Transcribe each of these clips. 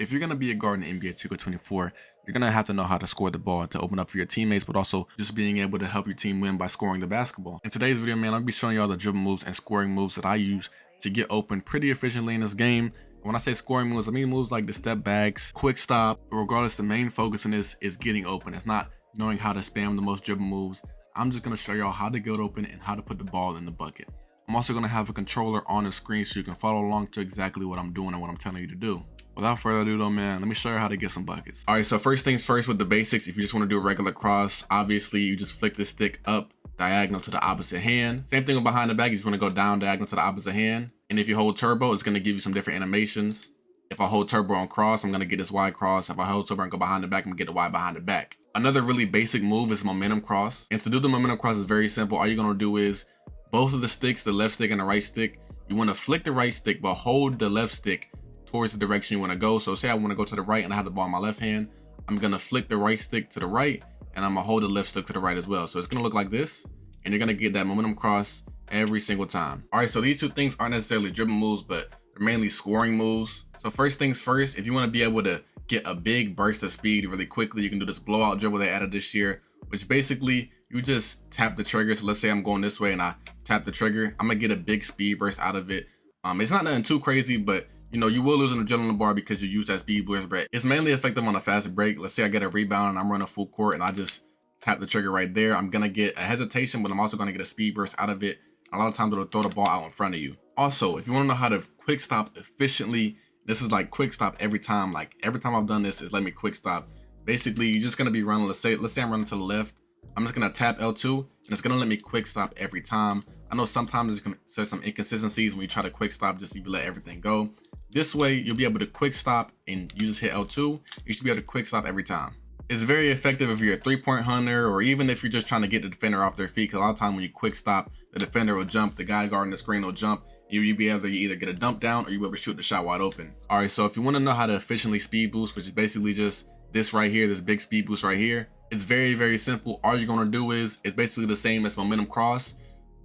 If you're going to be a guard in NBA 2K24, you're going to have to know how to score the ball to open up for your teammates, but also just being able to help your team win by scoring the basketball. In today's video, man, I'll be showing you all the dribble moves and scoring moves that I use to get open pretty efficiently in this game. When I say scoring moves, I mean moves like the step backs, quick stop. Regardless, the main focus in this is getting open. It's not knowing how to spam the most dribble moves. I'm just going to show y'all how to get open and how to put the ball in the bucket. I'm also going to have a controller on the screen so you can follow along to exactly what I'm doing and what I'm telling you to do. Without further ado though, man, let me show you how to get some buckets. All right, so first things first with the basics. If you just want to do a regular cross, obviously you just flick the stick up diagonal to the opposite hand. Same thing with behind the back. You just want to go down diagonal to the opposite hand. And if you hold turbo, it's going to give you some different animations. If I hold turbo on cross, I'm going to get this Y cross. If I hold turbo and go behind the back, I'm going to get the Y behind the back. Another really basic move is momentum cross. And to do the momentum cross is very simple. All you're going to do is both of the sticks, the left stick and the right stick, you want to flick the right stick, but hold the left stick towards the direction you want to go. So say I want to go to the right and I have the ball in my left hand. I'm going to flick the right stick to the right and I'm going to hold the left stick to the right as well. So it's going to look like this and you're going to get that momentum cross every single time. All right, so these two things aren't necessarily dribble moves, but they're mainly scoring moves. So first things first, if you want to be able to get a big burst of speed really quickly, you can do this blowout dribble they added this year, which basically you just tap the trigger. So let's say I'm going this way and I tap the trigger. I'm going to get a big speed burst out of it. It's not nothing too crazy, but you know, you will lose an adrenaline bar because you use that speed burst, but it's mainly effective on a fast break. Let's say I get a rebound and I'm running full court and I just tap the trigger right there. I'm going to get a hesitation, but I'm also going to get a speed burst out of it. A lot of times it'll throw the ball out in front of you. Also, if you want to know how to quick stop efficiently, this is like quick stop every time. Like every time I've done this is let me quick stop. Basically, you're just going to be running, let's say I'm running to the left. I'm just going to tap L2 and it's going to let me quick stop every time. I know sometimes there's some inconsistencies when you try to quick stop, just so you let everything go. This way, you'll be able to quick stop and you just hit L2. You should be able to quick stop every time. It's very effective if you're a three-point hunter or even if you're just trying to get the defender off their feet. Because a lot of time when you quick stop, the defender will jump, the guy guarding the screen will jump. You'll be able to either get a dump down or you'll be able to shoot the shot wide open. All right, so if you want to know how to efficiently speed boost, which is basically just this right here, this big speed boost right here, it's very, very simple. All you're going to do is, it's basically the same as momentum cross,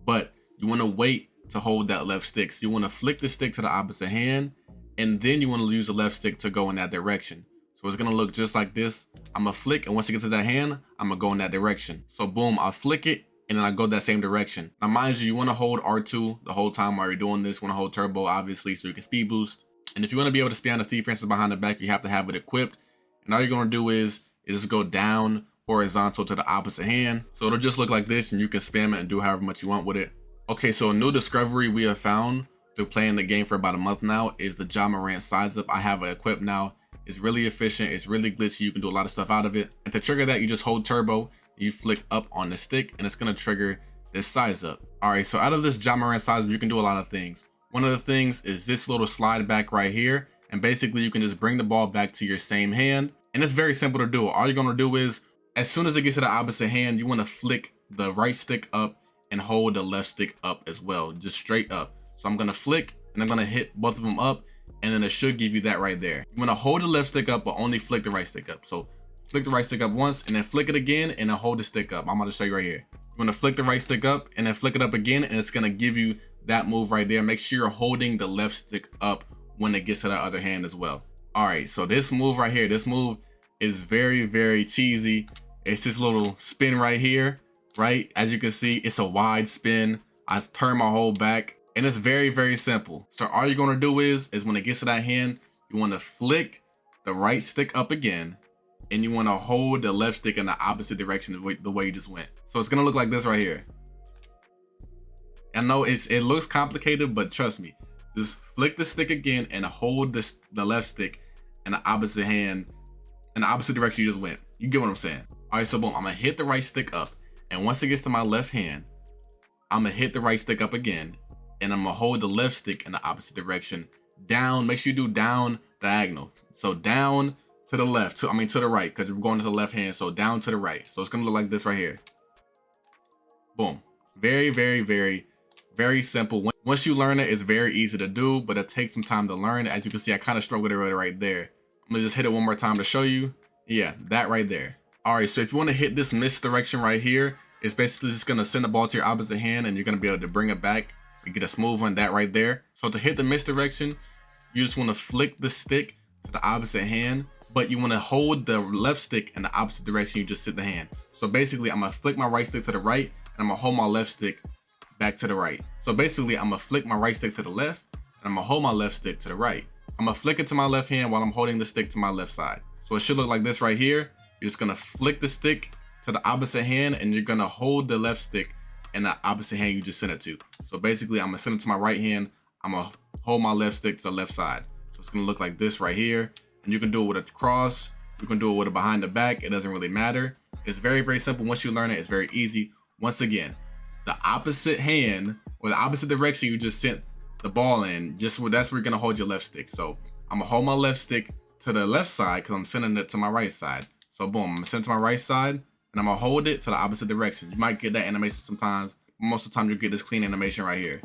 but you want to wait to hold that left stick. So you want to flick the stick to the opposite hand, and then you want to use the left stick to go in that direction. So it's going to look just like this. I'm going to flick, and once it gets to that hand, I'm going to go in that direction. So boom, I'll flick it, and then I go that same direction. Now, mind you, you want to hold R2 the whole time while you're doing this. You want to hold turbo, obviously, so you can speed boost. And if you want to be able to spam the defenses behind the back, you have to have it equipped. And all you're going to do is just go down horizontal to the opposite hand. So it'll just look like this, and you can spam it and do however much you want with it. Okay, so a new discovery we have found through playing the game for about a month now is the Ja Morant size up. I have it equipped now. It's really efficient. It's really glitchy. You can do a lot of stuff out of it. And to trigger that, you just hold turbo, you flick up on the stick, and it's going to trigger this size up. All right, so out of this Ja Morant size up, you can do a lot of things. One of the things is this little slide back right here. And basically, you can just bring the ball back to your same hand. And it's very simple to do. All you're going to do is, as soon as it gets to the opposite hand, you want to flick the right stick up and hold the left stick up as well, just straight up. So I'm going to flick and I'm going to hit both of them up, and then it should give you that right there. You want to hold the left stick up, but only flick the right stick up. So flick the right stick up once and then flick it again and then hold the stick up. I'm going to show you right here. You want to flick the right stick up and then flick it up again, and it's going to give you that move right there. Make sure you're holding the left stick up when it gets to the other hand as well. All right, so this move right here, this move is very, very cheesy. It's this little spin right here, right? As you can see, it's a wide spin. I turn my whole back, and it's very, very simple. So all you're gonna do is when it gets to that hand, you wanna flick the right stick up again, and you wanna hold the left stick in the opposite direction the way you just went. So it's gonna look like this right here. I know it looks complicated, but trust me, just flick the stick again and hold the left stick in the opposite hand, in the opposite direction you just went. You get what I'm saying? All right, so boom, I'm gonna hit the right stick up, and once it gets to my left hand, I'm gonna hit the right stick up again, and I'm gonna hold the left stick in the opposite direction down. Make sure you do down diagonal. So down to the left, to the right, because we're going to the left hand. So down to the right. So it's gonna look like this right here. Boom. Very, very, very, very simple. Once you learn it, it's very easy to do, but it takes some time to learn. As you can see, I kind of struggled with it right there. I'm gonna just hit it one more time to show you. Yeah, that right there. All right, so if you want to hit this misdirection right here, it's basically just going to send the ball to your opposite hand, and you're going to be able to bring it back and get a smooth one, that right there. So to hit the misdirection, you just want to flick the stick to the opposite hand, but you want to hold the left stick in the opposite direction you just sit the hand. So basically, I'm gonna flick my right stick to the right, and I'm gonna hold my left stick back to the right. So basically, I'm gonna flick my right stick to the left, and I'm gonna hold my left stick to the right. I'm gonna flick it to my left hand while I'm holding the stick to my left side. So it should look like this right here. You're just gonna flick the stick to the opposite hand, and you're gonna hold the left stick in the opposite hand you just sent it to. So basically, I'm gonna send it to my right hand. I'm gonna hold my left stick to the left side. So it's gonna look like this right here. And you can do it with a cross. You can do it with a behind the back. It doesn't really matter. It's very, very simple. Once you learn it, it's very easy. Once again, the opposite hand or the opposite direction you just sent the ball in, that's where you're gonna hold your left stick. So I'm gonna hold my left stick to the left side because I'm sending it to my right side. So boom, I'm gonna send it to my right side, and I'm gonna hold it to the opposite direction. You might get that animation sometimes, but most of the time you'll get this clean animation right here.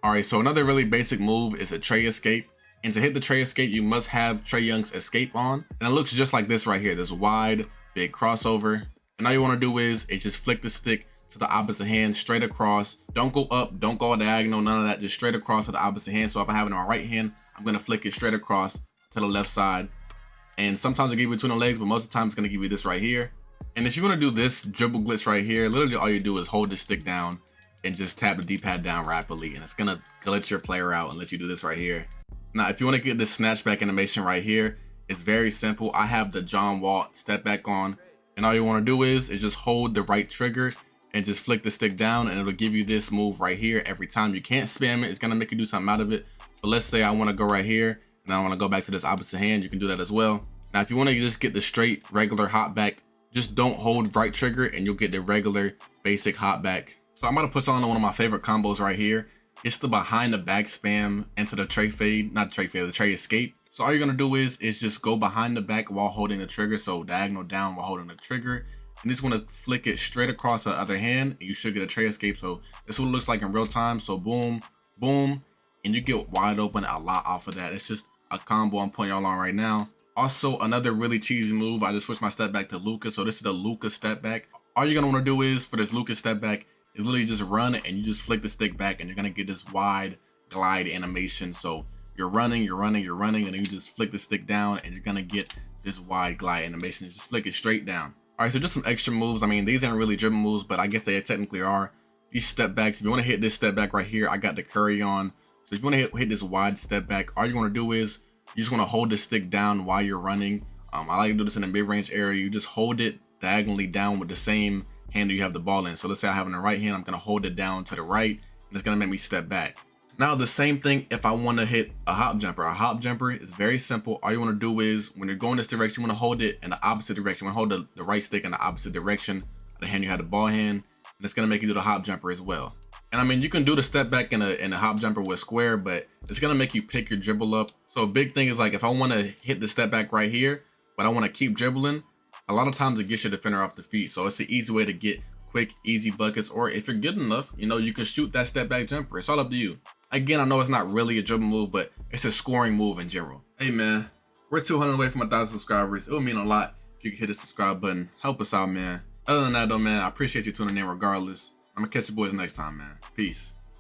All right, so another really basic move is a tray escape. And to hit the tray escape, you must have Trae Young's escape on. And it looks just like this right here, this wide, big crossover. And all you wanna do is just flick the stick to the opposite hand, straight across. Don't go up, don't go diagonal, none of that, just straight across to the opposite hand. So if I have it on my right hand, I'm gonna flick it straight across to the left side. And sometimes it'll give you between the legs, but most of the time it's gonna give you this right here. And if you wanna do this dribble glitch right here, literally all you do is hold the stick down and just tap the D-pad down rapidly. And it's gonna glitch your player out and let you do this right here. Now, if you wanna get this snatchback animation right here, it's very simple. I have the John Wall step back on. And all you wanna do is just hold the right trigger and just flick the stick down, and it'll give you this move right here every time. You can't spam it, it's gonna make you do something out of it. But let's say I wanna go right here, and I wanna go back to this opposite hand, you can do that as well. Now, if you wanna just get the straight, regular hop back, just don't hold right trigger, and you'll get the regular, basic hop back. So I'm gonna put on one of my favorite combos right here. It's the behind the back spam into the tray fade, not tray fade, the tray escape. So all you're gonna do is just go behind the back while holding the trigger, so diagonal down while holding the trigger. And just want to flick it straight across the other hand, and you should get a tray escape. So this is what it looks like in real time. So boom, boom, and you get wide open a lot off of that. It's just a combo I'm putting y'all on right now. Also, another really cheesy move, I just switched my step back to Luka. So this is the Luka step back. All you're gonna want to do is for this Luka step back is literally just run, and you just flick the stick back, and you're gonna get this wide glide animation. So you're running, you're running, you're running, and then you just flick the stick down, and you're gonna get this wide glide animation. Just flick it straight down. All right, so just some extra moves. I mean, these aren't really dribble moves, but I guess they technically are. These step backs, if you want to hit this step back right here, I got the Curry on. So if you want to hit this wide step back, all you want to do is you just want to hold the stick down while you're running. I like to do this in the mid-range area. You just hold it diagonally down with the same hand that you have the ball in. So let's say I have it in the right hand, I'm going to hold it down to the right, and it's going to make me step back. Now, the same thing if I want to hit a hop jumper. A hop jumper is very simple. All you want to do is when you're going this direction, you want to hold it in the opposite direction. You want to hold the right stick in the opposite direction of the hand you had the ball hand, and it's going to make you do the hop jumper as well. And I mean, you can do the step back in a hop jumper with square, but it's going to make you pick your dribble up. So a big thing is like if I want to hit the step back right here, but I want to keep dribbling, a lot of times it gets your defender off the feet. So it's an easy way to get quick, easy buckets. Or if you're good enough, you can shoot that step back jumper. It's all up to you. Again, I know it's not really a dribble move, but it's a scoring move in general. Hey man, we're 200 away from 1,000 subscribers. It would mean a lot if you could hit the subscribe button. Help us out, man. Other than that though, man, I appreciate you tuning in regardless. I'm gonna catch you boys next time, man. Peace.